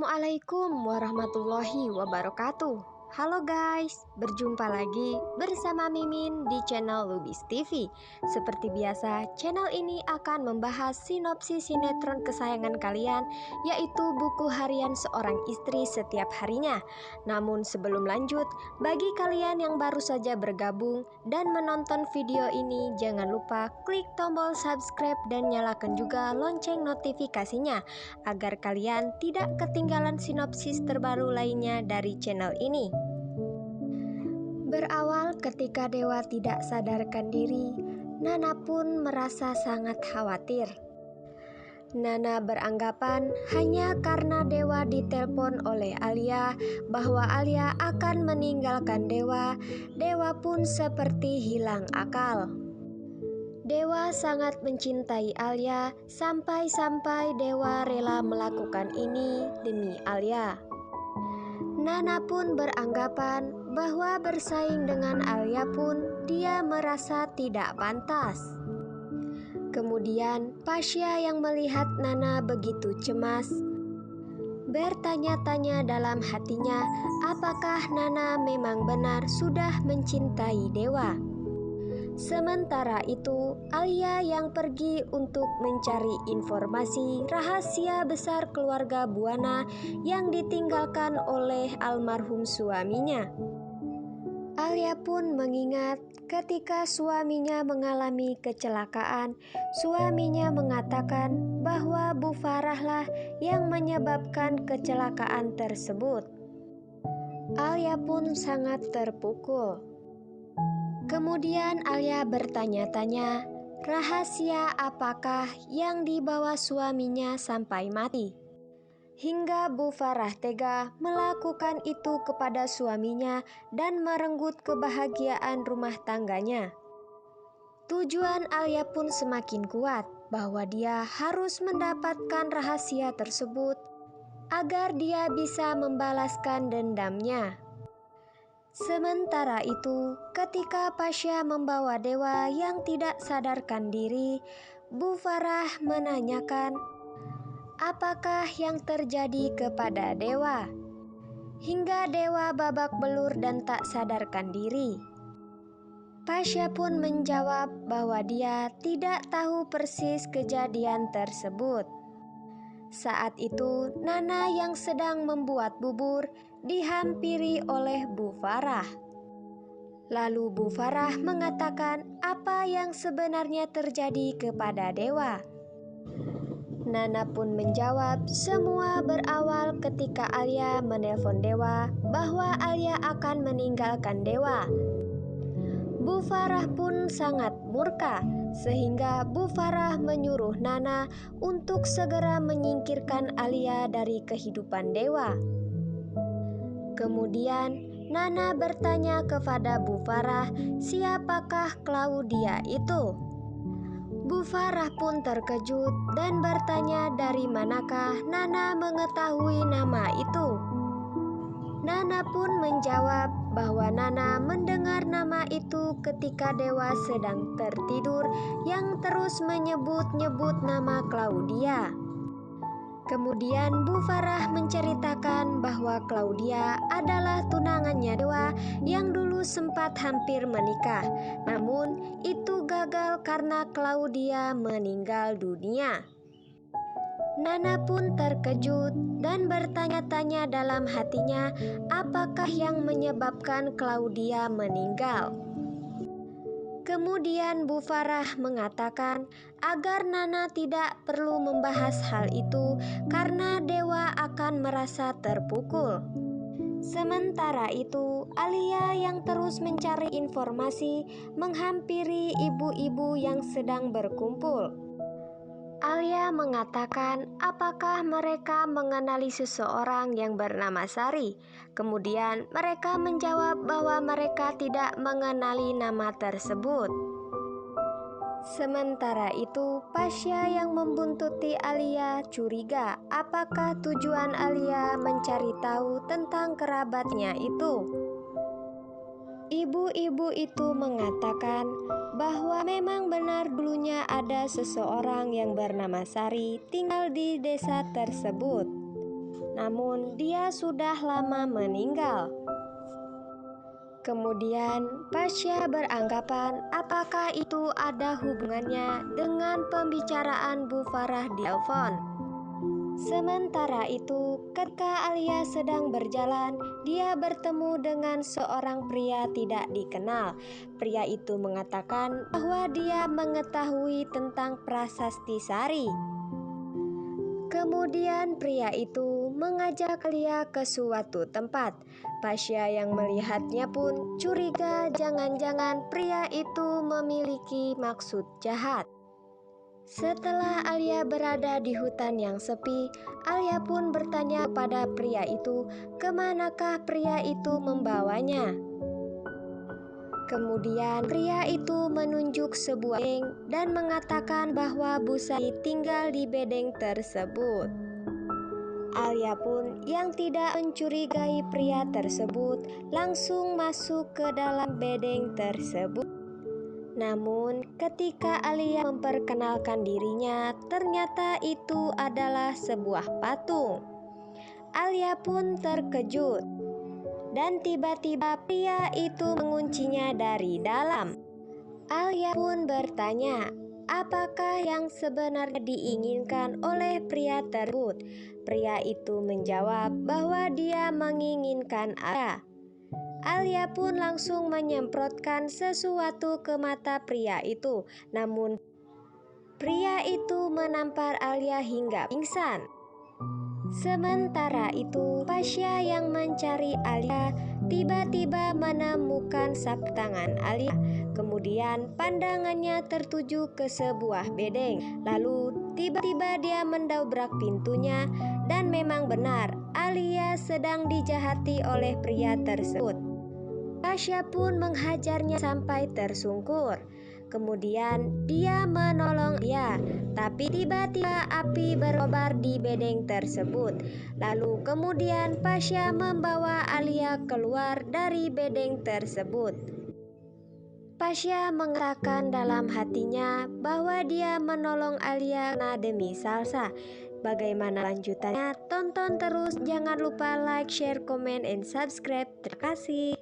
Assalamualaikum warahmatullahi wabarakatuh. Halo guys, berjumpa lagi bersama Mimin di channel Lubis TV. Seperti biasa, channel ini akan membahas sinopsis sinetron kesayangan kalian, yaitu Buku Harian Seorang Istri setiap harinya. Namun sebelum lanjut, bagi kalian yang baru saja bergabung dan menonton video ini, jangan lupa klik tombol subscribe dan nyalakan juga lonceng notifikasinya agar kalian tidak ketinggalan sinopsis terbaru lainnya dari channel ini. Berawal ketika Dewa tidak sadarkan diri, Nana pun merasa sangat khawatir. Nana beranggapan hanya karena Dewa ditelepon oleh Alia bahwa Alia akan meninggalkan Dewa, Dewa pun seperti hilang akal. Dewa sangat mencintai Alia sampai-sampai Dewa rela melakukan ini demi Alia. Nana pun beranggapan bahwa bersaing dengan Alia pun dia merasa tidak pantas. Kemudian Pasya yang melihat Nana begitu cemas bertanya-tanya dalam hatinya apakah Nana memang benar sudah mencintai Dewa. Sementara itu, Alia yang pergi untuk mencari informasi rahasia besar keluarga Buana yang ditinggalkan oleh almarhum suaminya. Alia pun mengingat ketika suaminya mengalami kecelakaan, suaminya mengatakan bahwa Bu Farahlah yang menyebabkan kecelakaan tersebut. Alia pun sangat terpukul. Kemudian Alia bertanya-tanya, rahasia apakah yang dibawa suaminya sampai mati? Hingga Bu Farah tega melakukan itu kepada suaminya dan merenggut kebahagiaan rumah tangganya. Tujuan Alia pun semakin kuat bahwa dia harus mendapatkan rahasia tersebut agar dia bisa membalaskan dendamnya. Sementara itu, ketika Pasya membawa Dewa yang tidak sadarkan diri, Bu Farah menanyakan, apakah yang terjadi kepada Dewa? Hingga Dewa babak belur dan tak sadarkan diri. Pasya pun menjawab bahwa dia tidak tahu persis kejadian tersebut. Saat itu, Nana yang sedang membuat bubur dihampiri oleh Bu Farah. Lalu Bu Farah mengatakan apa yang sebenarnya terjadi kepada Dewa. Nana pun menjawab semua berawal ketika Alia menelpon Dewa bahwa Alia akan meninggalkan Dewa. Bu Farah pun sangat murka sehingga Bu Farah menyuruh Nana untuk segera menyingkirkan Alia dari kehidupan Dewa. Kemudian Nana bertanya kepada Bu Farah siapakah Claudia itu. Bu Farah pun terkejut dan bertanya dari manakah Nana mengetahui nama itu. Nana pun menjawab bahwa Nana mendengar nama itu ketika Dewa sedang tertidur yang terus menyebut-nyebut nama Claudia. Kemudian Bu Farah menceritakan bahwa Claudia adalah tunangannya Dewa yang dulu sempat hampir menikah. Namun itu gagal karena Claudia meninggal dunia. Nana pun terkejut dan bertanya-tanya dalam hatinya apakah yang menyebabkan Claudia meninggal. Kemudian Bu Farah mengatakan agar Nana tidak perlu membahas hal itu karena Dewa akan merasa terpukul. Sementara itu, Alia yang terus mencari informasi menghampiri ibu-ibu yang sedang berkumpul. Alia mengatakan apakah mereka mengenali seseorang yang bernama Sari. Kemudian mereka menjawab bahwa mereka tidak mengenali nama tersebut. Sementara itu, Pasya yang membuntuti Alia curiga apakah tujuan Alia mencari tahu tentang kerabatnya itu. Ibu-ibu itu mengatakan bahwa memang benar dulunya ada seseorang yang bernama Sari tinggal di desa tersebut. namun dia sudah lama meninggal. Kemudian Pasha beranggapan apakah itu ada hubungannya dengan pembicaraan Bu Farah di telepon. Sementara itu, ketika Alia sedang berjalan, dia bertemu dengan seorang pria tidak dikenal. Pria itu mengatakan bahwa dia mengetahui tentang Prasasti Sari. Kemudian pria itu mengajak Alia ke suatu tempat. Pasha yang melihatnya pun curiga jangan-jangan pria itu memiliki maksud jahat. Setelah Alia berada di hutan yang sepi, Alia pun bertanya pada pria itu kemanakah pria itu membawanya. Kemudian pria itu menunjuk sebuah bedeng dan mengatakan bahwa Bu Sari tinggal di bedeng tersebut. Alia pun yang tidak mencurigai pria tersebut langsung masuk ke dalam bedeng tersebut. Namun ketika Alia memperkenalkan dirinya, ternyata itu adalah sebuah patung. Alia pun terkejut dan tiba-tiba pria itu menguncinya dari dalam. Alia pun bertanya, apakah yang sebenarnya diinginkan oleh pria tersebut? Pria itu menjawab bahwa dia menginginkan Alia. Alia pun langsung menyemprotkan sesuatu ke mata pria itu. Namun pria itu menampar Alia hingga pingsan. Sementara itu, Pasha yang mencari Alia tiba-tiba menemukan sapu tangan Alia. Kemudian pandangannya tertuju ke sebuah bedeng. Lalu tiba-tiba dia mendobrak pintunya dan memang benar Alia sedang dijahati oleh pria tersebut. Pasha pun menghajarnya sampai tersungkur. Kemudian dia menolong dia, tapi tiba-tiba api berkobar di bedeng tersebut. Lalu kemudian Pasha membawa Alia keluar dari bedeng tersebut. Pasha mengatakan dalam hatinya bahwa dia menolong Alia demi salsa. Bagaimana lanjutannya? Tonton terus, jangan lupa like, share, comment, and subscribe. Terima kasih.